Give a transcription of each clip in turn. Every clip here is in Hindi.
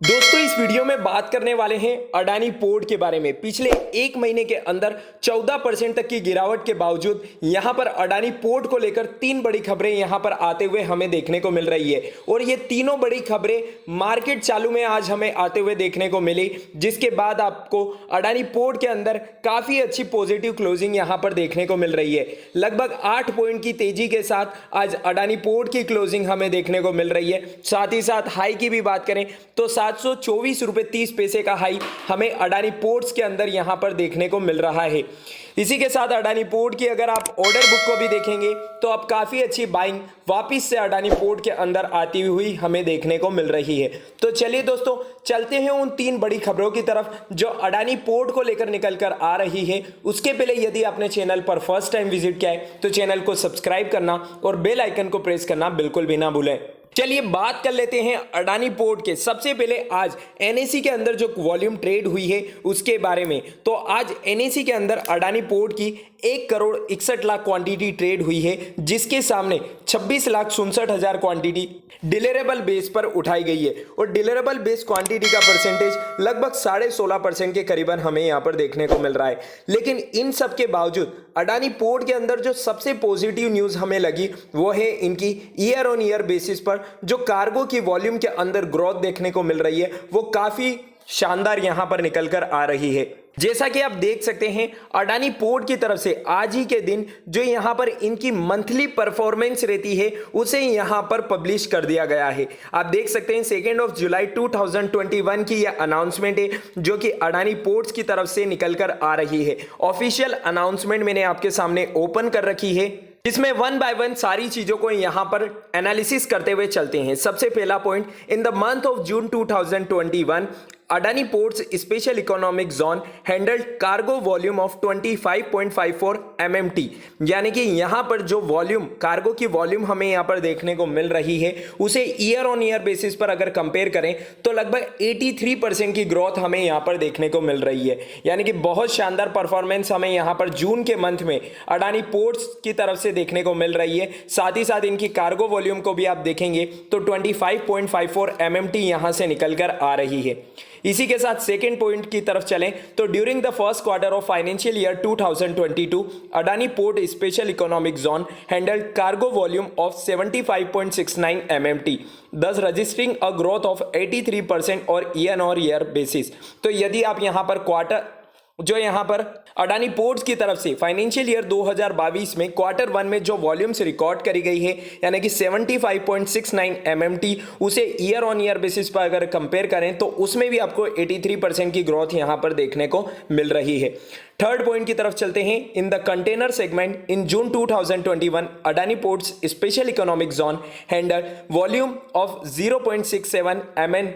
दोस्तों इस वीडियो में बात करने वाले हैं अडानी पोर्ट के बारे में। पिछले एक महीने के अंदर 14% तक की गिरावट के बावजूद यहां पर अडानी पोर्ट को लेकर तीन बड़ी खबरें यहां पर आते हुए हमें देखने को मिल रही है और ये तीनों बड़ी खबरें मार्केट चालू में आज हमें आते हुए देखने को मिली, जिसके बाद आपको अडानी पोर्ट के अंदर काफी अच्छी पॉजिटिव क्लोजिंग यहां पर देखने को मिल रही है। लगभग 8 पॉइंट की तेजी के साथ आज अडानी पोर्ट की क्लोजिंग हमें देखने को मिल रही है। साथ ही साथ हाई की भी बात करें तो 724.30 रुपए का हाई हमें अडानी पोर्ट्स के अंदर यहां पर देखने को मिल रहा है। इसी के साथ अडानी पोर्ट की अगर आप ऑर्डर बुक को भी देखेंगे तो अब काफी अच्छी बाइंग वापिस से अडानी पोर्ट के अंदर आती हुई हमें देखने को मिल रही है। तो चलिए दोस्तों चलते हैं उन तीन बड़ी खबरों की तरफ जो अडानी पोर्ट को लेकर निकल कर आ रही है। उसके पहले यदि आपने चैनल पर फर्स्ट टाइम विजिट किया है तो चैनल को सब्सक्राइब करना और बेल आइकन को प्रेस करना बिल्कुल भी ना भूलें। चलिए बात कर लेते हैं अडानी पोर्ट के। सबसे पहले आज एनएसई के अंदर जो वॉल्यूम ट्रेड हुई है उसके बारे में। तो आज एनएसई के अंदर अडानी पोर्ट की 1,61,00,000 क्वांटिटी ट्रेड हुई है, जिसके सामने 26,67,000 क्वांटिटी डिलीवरेबल बेस पर उठाई गई है और डिलीवरेबल बेस क्वांटिटी का परसेंटेज लगभग 16.5% के करीबन हमें यहां पर देखने को मिल रहा है। लेकिन इन सब के बावजूद अडानी पोर्ट के अंदर जो सबसे पॉजिटिव न्यूज हमें लगी वो है इनकी ईयर ऑन ईयर बेसिस पर जो कार्गो की वॉल्यूम के अंदर ग्रोथ देखने को मिल रही है वो काफी शानदार यहां पर निकल कर आ रही है। जैसा कि आप देख सकते हैं अडानी पोर्ट की तरफ से आज ही के दिन जो यहां पर इनकी मंथली परफॉर्मेंस रहती है उसे यहां पर पब्लिश कर दिया गया है। आप देख सकते हैं 2 जुलाई 2021 की यह अनाउंसमेंट है जो कि अडानी पोर्ट्स की तरफ से निकल कर आ रही है। ऑफिशियल अनाउंसमेंट मैंने आपके सामने ओपन कर रखी है, इसमें वन बाय वन सारी चीजों को यहां पर एनालिसिस करते हुए चलते हैं। सबसे पहला point, in the month of June 2021 Adani ports special economic zone handled cargo volume of 25.54 MMT, यानी कि यहां पर जो वॉल्यूम कार्गो की वॉल्यूम हमें यहां पर देखने को मिल रही है उसे ईयर ऑन ईयर बेसिस पर अगर कंपेयर करें तो लगभग 83% की ग्रोथ हमें यहां पर देखने को मिल रही है। यानी कि बहुत शानदार परफॉर्मेंस हमें यहां पर जून के मंथ में अडानी पोर्ट्स की तरफ से देखने को मिल रही है। साथ ही साथ इनकी कार्गो वॉल्यूम को भी आप देखेंगे तो 25.54 MMT यहां से निकल कर आ रही है। इसी के साथ सेकेंड पॉइंट की तरफ चलें तो during the first quarter of financial year 2022 Adani port special economic zone handled cargo volume of 75.69 MMT, thus registering a growth of 83% और ईयर ऑन ईयर बेसिस। तो यदि आप यहां पर क्वार्टर जो यहां पर अडानी पोर्ट्स की तरफ से फाइनेंशियल ईयर 2022 में क्वार्टर वन में जो वॉल्यूम्स रिकॉर्ड करी गई है यानी कि 75.69 MMT, उसे ईयर ऑन ईयर बेसिस पर अगर कंपेयर करें तो उसमें भी आपको 83% की ग्रोथ यहां पर देखने को मिल रही है। थर्ड पॉइंट की तरफ चलते हैं। In the container segment in June 2021 Adani ports special economic zone handle volume of 0.67 MN,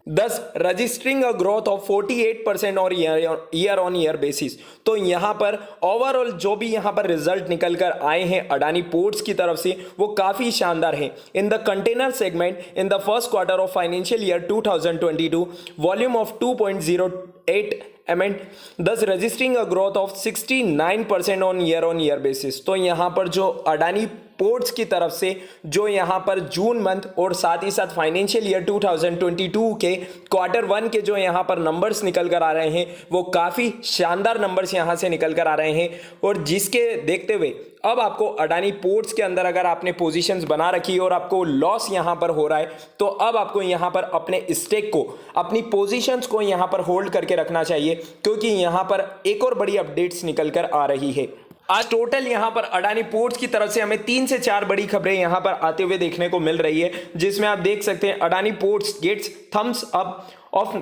thus registering a growth of 48% और ईयर ऑन ईयर बेसिस। तो यहां पर ओवरऑल जो भी यहां पर रिजल्ट निकल कर आए हैं अडानी पोर्ट्स की तरफ से वो काफी शानदार हैं। In the container segment in the first quarter of financial year 2022 volume of 2.08 MN, thus registering a growth of 69% on year basis. तो यहां पर जो अडानी पोर्ट्स की तरफ से जो यहां पर जून मंथ और साथ ही साथ फाइनेंशियल ईयर 2022 के क्वार्टर वन के जो यहां पर नंबर्स निकल कर आ रहे हैं वो काफी शानदार नंबर्स यहां से निकल कर आ रहे हैं और जिसके देखते हुए अब आपको अडानी पोर्ट्स के अंदर अगर आपने पोजीशंस बना रखी है और आपको लॉस यहां पर हो रहा है तो अब आपको यहां पर अपने स्टेक को अपनी पोजीशंस को यहां पर होल्ड करके रखना चाहिए, क्योंकि यहां पर एक और बड़ी अपडेट्स निकल कर आ रही है। आज टोटल यहां पर अडानी पोर्ट्स की तरफ से हमें 3 से 4 बड़ी खबरें यहां पर आते हुए देखने को मिल रही है, जिसमें आप देख सकते हैं Adani ports gets thumbs up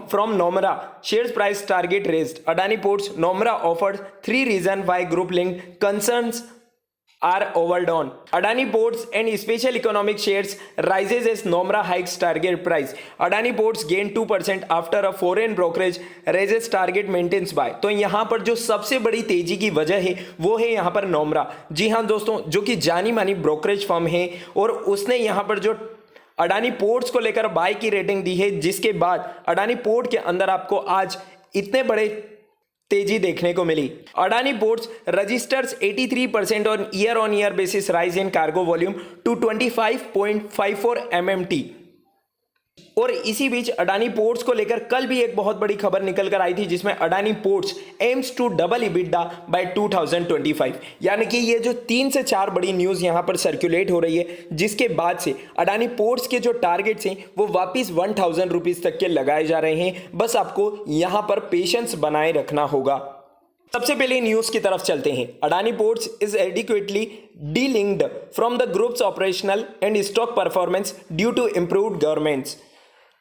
from Nomura, shares price target raised. Adani Ports Nomura offered 3 reasons why group linked concerns are overdone. Adani Ports and special economic shares rises as Nomura hikes target price. Adani Ports gained 2% after a foreign brokerage raises target maintains by. तो यहां पर जो सबसे बड़ी तेजी की वजह है वो है यहां पर नोमरा। जी हां दोस्तों, जो कि जानी मानी ब्रोकरेज फर्म है और उसने यहां पर जो अडानी पोर्ट्स को लेकर बाय की रेटिंग दी है, जिसके बाद अडानी पोर्ट के अंदर आपको आज इतने बड़े तेजी देखने को मिली। Adani ports registers 83% on year basis rise in cargo volume to 25.54 MMT और इसी बीच अडानी पोर्ट्स को लेकर कल भी एक बहुत बड़ी खबर निकल कर आई थी, जिसमें Adani ports aims to double EBITDA by 2025। यानी कि ये जो 3 से 4 बड़ी न्यूज़ यहाँ पर सर्कुलेट हो रही है, जिसके बाद से अडानी पोर्ट्स के जो टारगेट्स हैं वो वापस 1000 रुपीज़ तक के लगाए जा रहे हैं। बस आपको यहाँ पर पेशेंस बनाए रखना होगा। सबसे पहले न्यूज की तरफ चलते हैं। Adani ports is adequately delinked from the group's operational and stock performance due to improved governance.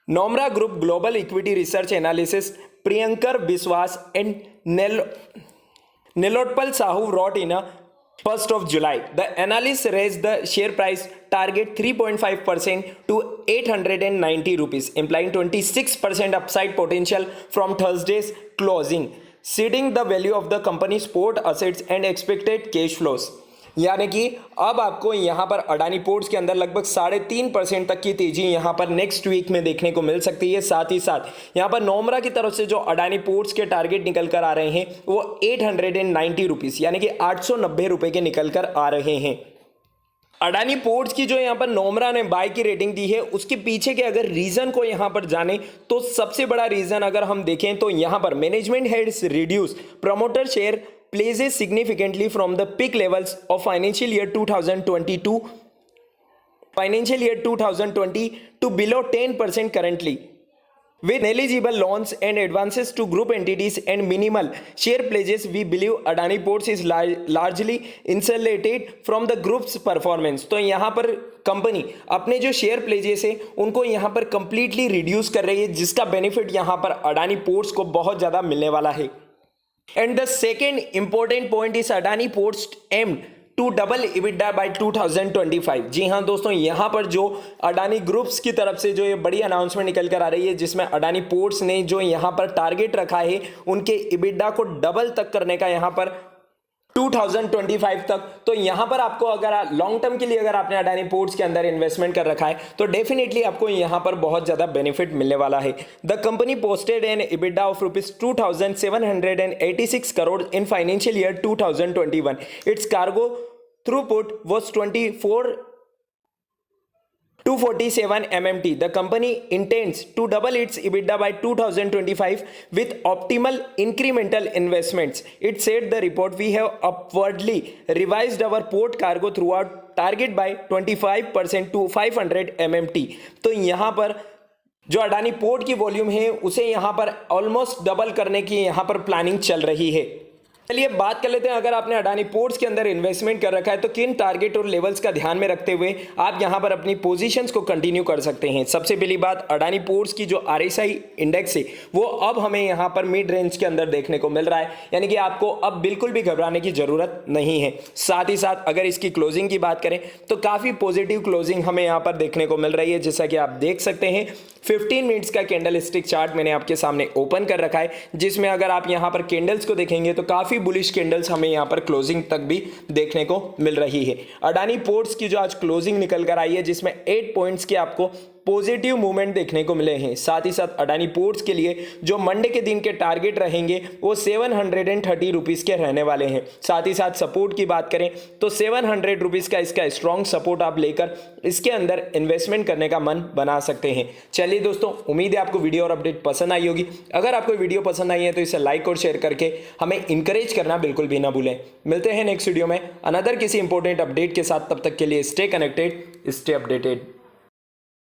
Nomura Group Global Equity Research Analysis Priyankar Biswas and Nilotpal Sahu wrote in a 1st of July. The analysts raised the share price target 3.5% to 890 rupees, implying 26% upside potential from Thursday's closing, seeding the value of the company's port assets and expected cash flows. यानी कि अब आपको यहाँ पर अडानी पोर्ट्स के अंदर लगभग 3.5% तक की तेजी यहाँ पर नेक्स्ट वीक में देखने को मिल सकती है। साथ ही साथ यहाँ पर नोमरा की तरफ से जो अडानी पोर्ट्स के टारगेट निकल कर आ रहे हैं वो 890 रुपीज़ यानी कि 890 रुपये के निकल कर आ रहे हैं। अडानी पोर्ट्स की जो यहाँ पर नोमरा ने बाय की रेटिंग दी है, उसके पीछे के अगर रीजन को यहाँ पर जाने तो सबसे बड़ा रीजन अगर हम देखें तो यहाँ पर management has reduce promoter share places significantly from the peak levels of financial year 2020 to below 10% currently, with eligible loans and advances to group entities and minimal share pledges. We believe Adani Ports is largely insulated from the group's performance. तो यहाँ पर कंपनी अपने जो शेयर प्लेजेस है उनको यहाँ पर कंप्लीटली रिड्यूस कर रही है, जिसका बेनिफिट यहाँ पर अडानी पोर्ट्स को बहुत ज़्यादा मिलने वाला है। And the second important point is Adani Ports aim to double EBITDA by 2025। जी हाँ दोस्तों, यहाँ पर जो अडानी ग्रुप्स की तरफ से जो ये बड़ी अनाउंसमेंट निकल कर आ रही है, जिसमें अडानी पोर्ट्स ने जो यहाँ पर टारगेट रखा है उनके EBITDA को डबल तक करने का यहाँ पर 2025 तक। तो यहाँ पर आपको अगर लॉन्ग टर्म के लिए अगर आपने अडानी पोर्ट्स के अंदर इन्वेस्टमेंट कर रखा है तो डेफिनेटली आपको यहाँ पर बहुत ज़्यादा बेनिफिट मिलने वाला है। The company posted N EBITDA of ₹2,786 crore in financial year 2021। It's cargo throughput was 247 MMT. The company intends to double its EBITDA by 2025 with optimal incremental investments. It said the report, we have upwardly revised our port cargo throughout target by 25% to 500 MMT. तो यहाँ पर जो अडानी पोर्ट की वॉल्यूम है उसे यहाँ पर ऑलमोस्ट डबल करने की यहाँ पर प्लानिंग चल रही है। चलिए बात कर लेते हैं, अगर आपने अडानी पोर्ट्स के अंदर इन्वेस्टमेंट कर रखा है तो किन टारगेट और लेवल्स का ध्यान में रखते हुए आप यहां पर अपनी पोजीशंस को कंटिन्यू कर सकते हैं। सबसे पहली बात, अडानी पोर्ट्स की जो RSI इंडेक्स है वो अब हमें यहां पर मिड रेंज के अंदर देखने को मिल रहा है, यानी कि आपको अब बिल्कुल भी घबराने की जरूरत नहीं है। साथ ही साथ अगर इसकी क्लोजिंग की बात करें तो काफ़ी पॉजिटिव क्लोजिंग हमें यहाँ पर देखने को मिल रही है, जैसा कि आप देख सकते हैं 15 मिनट्स का कैंडल स्टिक चार्ट मैंने आपके सामने ओपन कर रखा है, जिसमें अगर आप यहाँ पर कैंडल्स को देखेंगे तो काफ़ी बुलिश कैंडल्स हमें यहाँ पर क्लोजिंग तक भी देखने को मिल रही है। अडानी पोर्ट्स की जो आज क्लोजिंग निकल कर आई है जिसमें 8 पॉइंट्स के आपको पॉजिटिव मूवमेंट देखने को मिले हैं। साथ ही साथ अडानी पोर्ट्स के लिए जो मंडे के दिन के टारगेट रहेंगे वो 730 रुपीज़ के रहने वाले हैं। साथ ही साथ सपोर्ट की बात करें तो 700 रुपीज़ का इसका स्ट्रॉन्ग सपोर्ट आप लेकर इसके अंदर इन्वेस्टमेंट करने का मन बना सकते हैं। चलिए दोस्तों, उम्मीद है आपको वीडियो और अपडेट पसंद आई होगी। अगर आपको वीडियो पसंद आई है तो इसे लाइक और शेयर करके हमें इंकरेज करना बिल्कुल भी ना भूलें। मिलते हैं नेक्स्ट वीडियो में अनदर किसी इंपॉर्टेंट अपडेट के साथ, तब तक के लिए स्टे कनेक्टेड, स्टे अपडेटेड।